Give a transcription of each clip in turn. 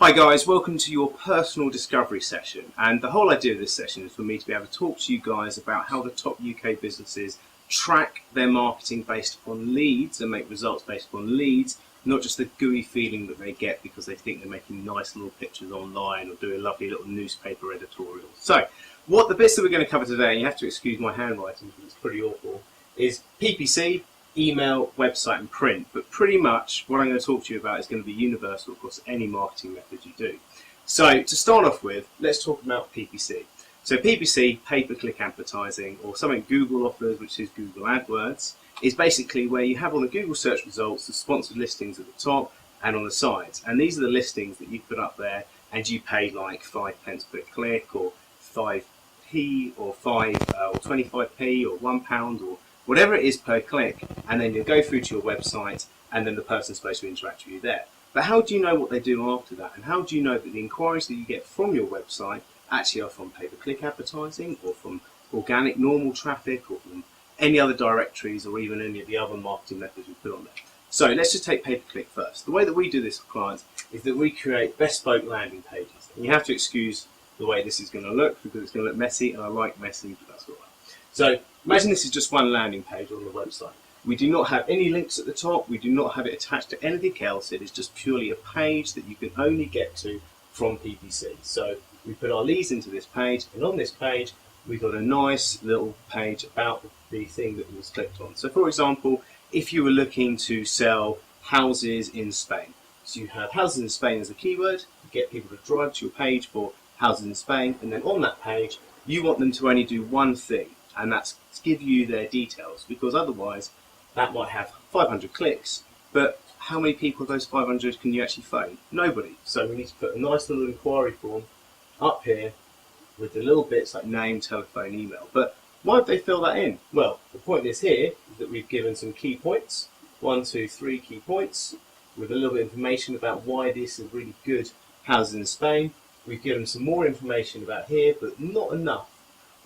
Hi guys, welcome to your personal discovery session, and the whole idea of this session is for me to be able to talk to you guys about how the top UK businesses track their marketing based upon leads and make results based upon leads, not just the gooey feeling that they get because they think they're making nice little pictures online or doing lovely little newspaper editorials. So what the bits that we're going to cover today, and you have to excuse my handwriting because it's pretty awful, is PPC, email, website and print, but pretty much what I'm going to talk to you about is going to be universal across any marketing method you do. So to start off with, let's talk about PPC. So PPC, pay-per-click advertising, or something Google offers, which is Google AdWords, is basically where you have on the Google search results the sponsored listings at the top and on the sides, and these are the listings that you put up there and you pay like 5 pence per click or 5p or 5 or 25p or £1 or whatever it is per click, and then you'll go through to your website and then the person's supposed to interact with you there. But how do you know what they do after that? And how do you know that the inquiries that you get from your website actually are from pay-per-click advertising or from organic normal traffic or from any other directories or even any of the other marketing methods we put on there? So let's just take pay-per-click first. The way that we do this for clients is that we create bespoke landing pages. And you have to excuse the way this is going to look because it's going to look messy, and I like messy, but that's all right. So imagine this is just one landing page on the website. We do not have any links at the top. We do not have it attached to anything else. It is just purely a page that you can only get to from PPC. So we put our leads into this page, and on this page we've got a nice little page about the thing that was clicked on. So for example, if you were looking to sell houses in Spain, so you have houses in Spain as a keyword, you get people to drive to your page for houses in Spain, and then on that page you want them to only do one thing, and that's give you their details, because otherwise that might have 500 clicks, but how many people of those 500 can you actually phone? Nobody. So we need to put a nice little inquiry form up here with the little bits like name, telephone, email. But why would they fill that in? Well, the point is here is that we've given some key points, 1, 2, 3 key points, with a little bit of information about why this is really good houses in Spain. We've given some more information about here, but not enough.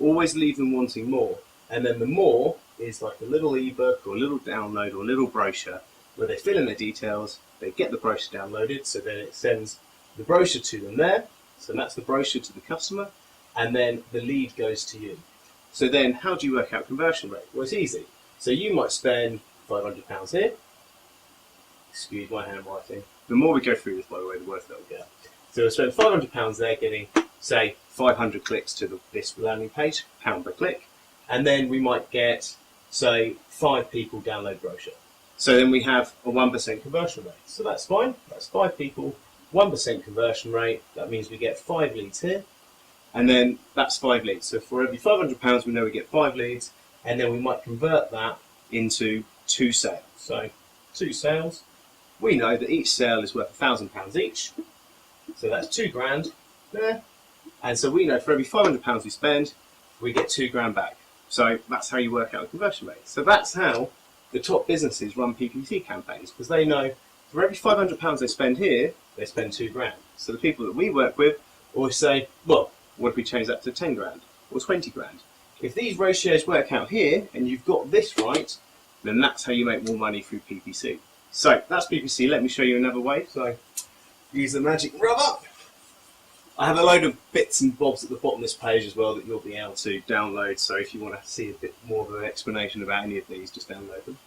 Always leave them wanting more. And then the more is like a little ebook or a little download or a little brochure where they fill in their details, they get the brochure downloaded, so then it sends the brochure to them there. So that's the brochure to the customer, and then the lead goes to you. So then how do you work out conversion rate? Well, it's easy. So you might spend £500 here. Excuse my handwriting. The more we go through this, by the way, the worse that will get. So we'll spend £500 there getting, say, 500 clicks to this landing page, £1 per click, and then we might get, say, 5 people download brochure. So then we have a 1% conversion rate. So that's fine. That's 5 people, 1% conversion rate. That means we get 5 leads here, and then that's 5 leads. So for every £500, we know we get 5 leads, and then we might convert that into 2 sales. So 2 sales. We know that each sale is worth £1,000 each. So that's 2 grand there. And so we know for every £500 we spend, we get 2 grand back. So that's how you work out the conversion rate. So that's how the top businesses run PPC campaigns, because they know for every £500 they spend here, they spend 2 grand. So the people that we work with always say, well, what if we change that to 10 grand or 20 grand? If these ratios work out here and you've got this right, then that's how you make more money through PPC. So that's PPC. Let me show you another way. So use the magic rubber. I have a load of bits and bobs at the bottom of this page as well that you'll be able to download. So if you want to see a bit more of an explanation about any of these, just download them.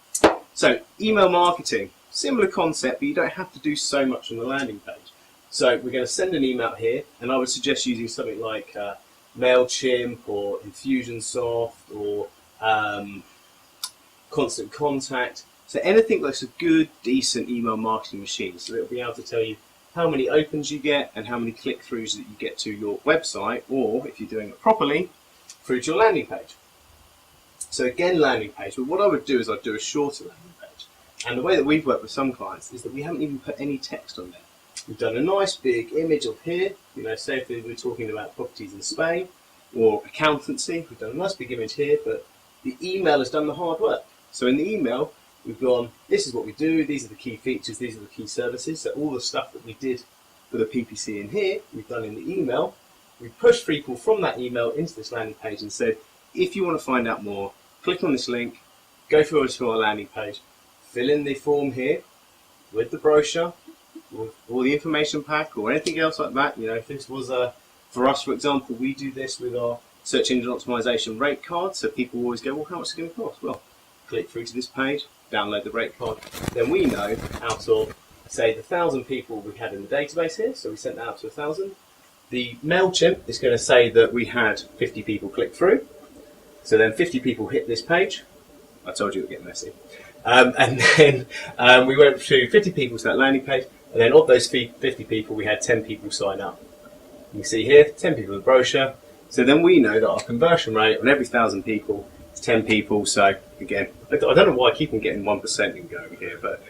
So email marketing, similar concept, but you don't have to do so much on the landing page. So we're going to send an email here, and I would suggest using something like MailChimp or Infusionsoft or Constant Contact. So anything that's a good, decent email marketing machine. So it'll be able to tell you how many opens you get and how many click-throughs that you get to your website, or if you're doing it properly, through to your landing page. So again, landing page, but what I would do is I'd do a shorter landing page. And the way that we've worked with some clients is that we haven't even put any text on there. We've done a nice big image of here, say if we're talking about properties in Spain or accountancy, we've done a nice big image here, but the email has done the hard work. So in the email, we've gone, this is what we do, these are the key features, these are the key services. So all the stuff that we did for the PPC in here, we've done in the email. We pushed people from that email into this landing page and said, if you want to find out more, click on this link, go through to our landing page, fill in the form here with the brochure, or the information pack or anything else like that. You know, if this was for us, for example, we do this with our search engine optimization rate card. So people always go, well, how much is it going to cost? Well, click through to this page, download the rate card. Then we know out of, say, the 1,000 people we had in the database here, so we sent that out to 1,000. The MailChimp is going to say that we had 50 people click through. So then 50 people hit this page. I told you it would get messy. And then we went through 50 people to that landing page. And then of those 50 people, we had 10 people sign up. You can see here, 10 people in the brochure. So then we know that our conversion rate on every 1,000 people is 10 people. So again, I don't know why I keep on getting 1% in going here, but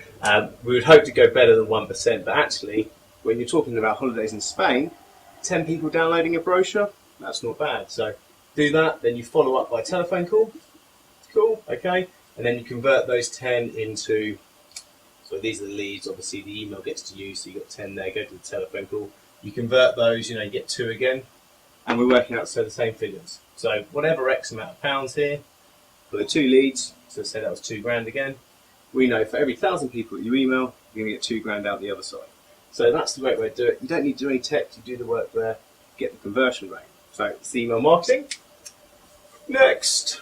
we would hope to go better than 1%. But actually, when you're talking about holidays in Spain, 10 people downloading a brochure, that's not bad. So do that, then you follow up by telephone call. Cool, okay. And then you convert those 10 into, so these are the leads, obviously the email gets to you, so you've got 10 there, go to the telephone call. You convert those, you get 2 again, and we're working out so the same figures. So whatever X amount of pounds here, for the 2 leads, so say that was 2 grand again, we know for every 1,000 people that you email, you're going to get 2 grand out the other side. So that's the great way to do it. You don't need to do any text, you do the work there, get the conversion rate. So it's the email marketing. Next.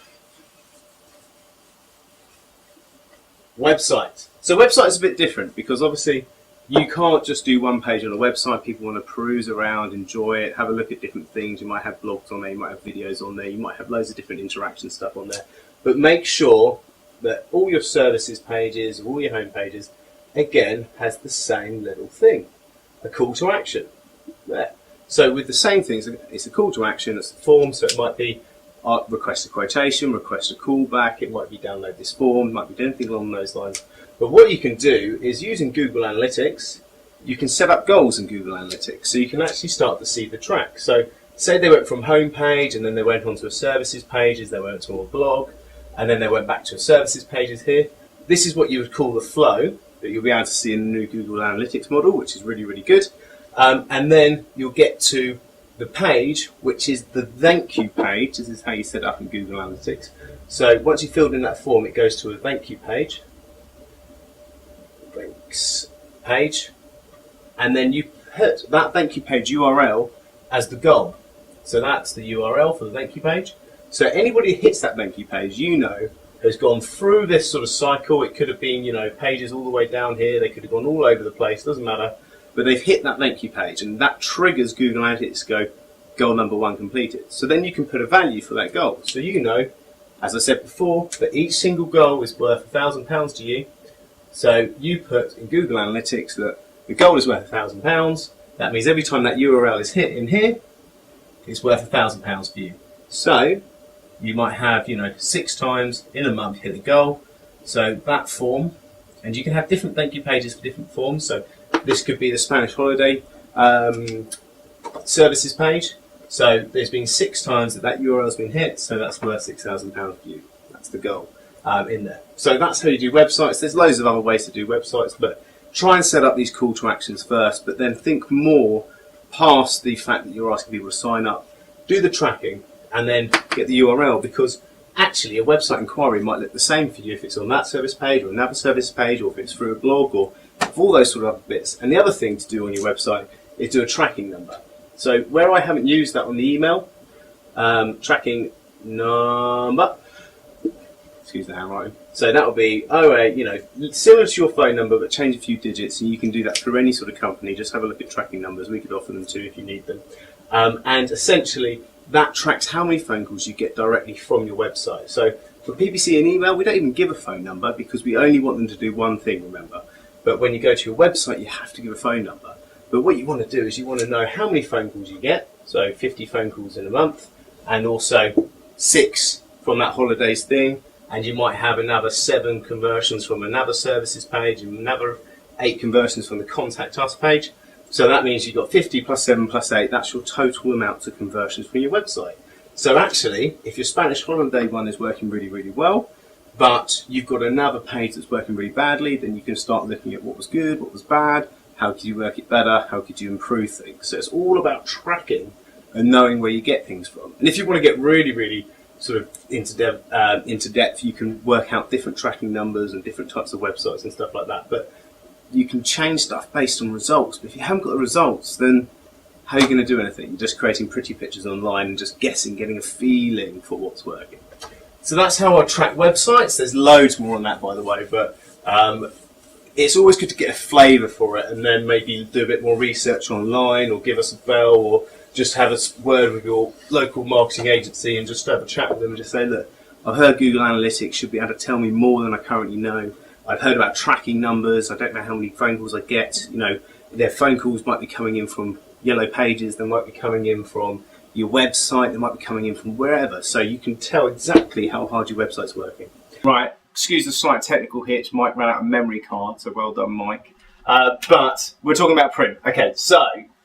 Website. So website is a bit different because obviously you can't just do one page on a website. People want to peruse around, enjoy it, have a look at different things. You might have blogs on there, you might have videos on there, you might have loads of different interaction stuff on there. But make sure that all your services pages, all your home pages, again, has the same little thing, a call to action there. So with the same things, it's a call to action, it's a form, so it might be request a quotation, request a callback, it might be download this form, it might be anything along those lines. But what you can do is using Google Analytics, you can set up goals in Google Analytics, so you can actually start to see the track. So say they went from home page and then they went onto a services page, they went to a blog, and then they went back to a services pages here. This is what you would call the flow that you'll be able to see in the new Google Analytics model, which is really, really good. And then you'll get to the page, which is the thank you page. This is how you set up in Google Analytics. So once you filled in that form, it goes to a thank you page. Thanks page. And then you put that thank you page URL as the goal. So that's the URL for the thank you page. So anybody who hits that thank you page, has gone through this sort of cycle. It could have been, pages all the way down here. They could have gone all over the place. Doesn't matter. But they've hit that thank you page, and that triggers Google Analytics to go, goal number 1 completed. So then you can put a value for that goal. So as I said before, that each single goal is worth £1,000 to you. So you put in Google Analytics that the goal is worth £1,000. That means every time that URL is hit in here, it's worth £1,000 for you. So you might have, 6 times in a month hit the goal. So that form, and you can have different thank you pages for different forms. So this could be the Spanish holiday services page. So there's been 6 times that URL has been hit, so that's worth £6,000 for you. That's the goal in there. So that's how you do websites. There's loads of other ways to do websites, but try and set up these call to actions first, but then think more past the fact that you're asking people to sign up. Do the tracking and then get the URL, because actually a website inquiry might look the same for you if it's on that service page or another service page, or if it's through a blog, or all those sort of other bits. And the other thing to do on your website is do a tracking number. So where I haven't used that on the email, tracking number, excuse the handwriting, so that will be 08, similar to your phone number, but change a few digits, and you can do that through any sort of company. Just have a look at tracking numbers. We could offer them too if you need them. And essentially, that tracks how many phone calls you get directly from your website. So for PPC and email, we don't even give a phone number because we only want them to do one thing, remember. But when you go to your website, you have to give a phone number. But what you want to do is you want to know how many phone calls you get, so 50 phone calls in a month, and also 6 from that holidays thing, and you might have another 7 conversions from another services page, and another 8 conversions from the contact us page. So that means you've got 50 plus 7 plus 8, that's your total amount of conversions from your website. So actually, if your Spanish holiday one is working really, really well, but you've got another page that's working really badly, then you can start looking at what was good, what was bad, how could you work it better, how could you improve things. So it's all about tracking and knowing where you get things from. And if you want to get really, really sort of into depth, you can work out different tracking numbers and different types of websites and stuff like that. But you can change stuff based on results. But if you haven't got the results, then how are you going to do anything? You're just creating pretty pictures online and just guessing, getting a feeling for what's working. So that's how I track websites. There's loads more on that, by the way, but it's always good to get a flavour for it and then maybe do a bit more research online or give us a bell or just have a word with your local marketing agency and just have a chat with them and just say, look, I've heard Google Analytics should be able to tell me more than I currently know. I've heard about tracking numbers. I don't know how many phone calls I get. You know, their phone calls might be coming in from Yellow Pages. They might be coming in from your website. They might be coming in from wherever. So you can tell exactly how hard your website's working. Right. Excuse the slight technical hitch. Mike ran out of memory card, so well done, Mike. But we're talking about print. Okay, so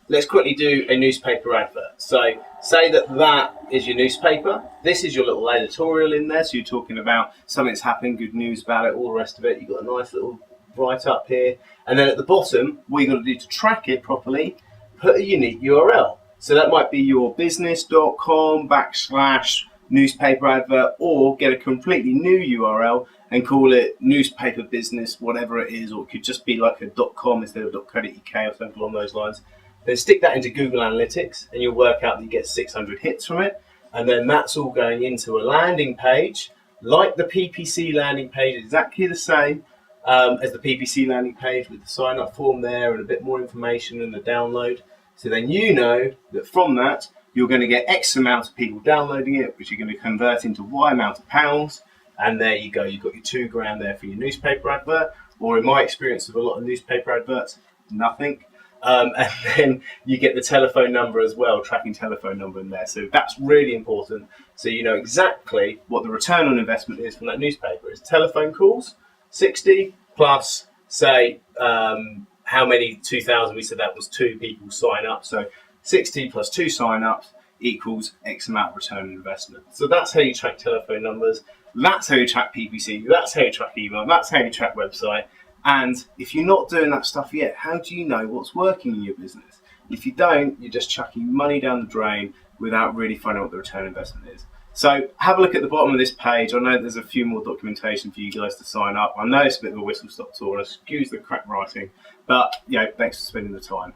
let's quickly do a newspaper advert. So say that is your newspaper. This is your little editorial in there. So you're talking about something that's happened, good news about it, all the rest of it. You've got a nice little write-up here. And then at the bottom, what you've got to do to track it properly, put a unique URL. So that might be your business.com/newspaper advert, or get a completely new URL and call it newspaper business, whatever it is, or it could just be like a .com instead of .co.uk or something along those lines. Then stick that into Google Analytics and you'll work out that you get 600 hits from it. And then that's all going into a landing page, like the PPC landing page, exactly the same as the PPC landing page with the sign up form there and a bit more information and the download. So then you know that from that, you're going to get X amount of people downloading it, which you're going to convert into Y amount of pounds. And there you go, you've got your £2,000 there for your newspaper advert, or in my experience of a lot of newspaper adverts, nothing. And then you get the telephone number as well, tracking telephone number in there. So that's really important. So you know exactly what the return on investment is from that newspaper. It's telephone calls, 60 plus, say, how many 2,000, we said that was 2 people sign up. So 60 plus 2 sign-ups equals X amount of return on investment. So that's how you track telephone numbers. That's how you track PPC. That's how you track email. That's how you track website. And if you're not doing that stuff yet, how do you know what's working in your business? If you don't, you're just chucking money down the drain without really finding out what the return on investment is. So have a look at the bottom of this page. I know there's a few more documentation for you guys to sign up. I know it's a bit of a whistle-stop tour, and excuse the crap writing, but thanks for spending the time.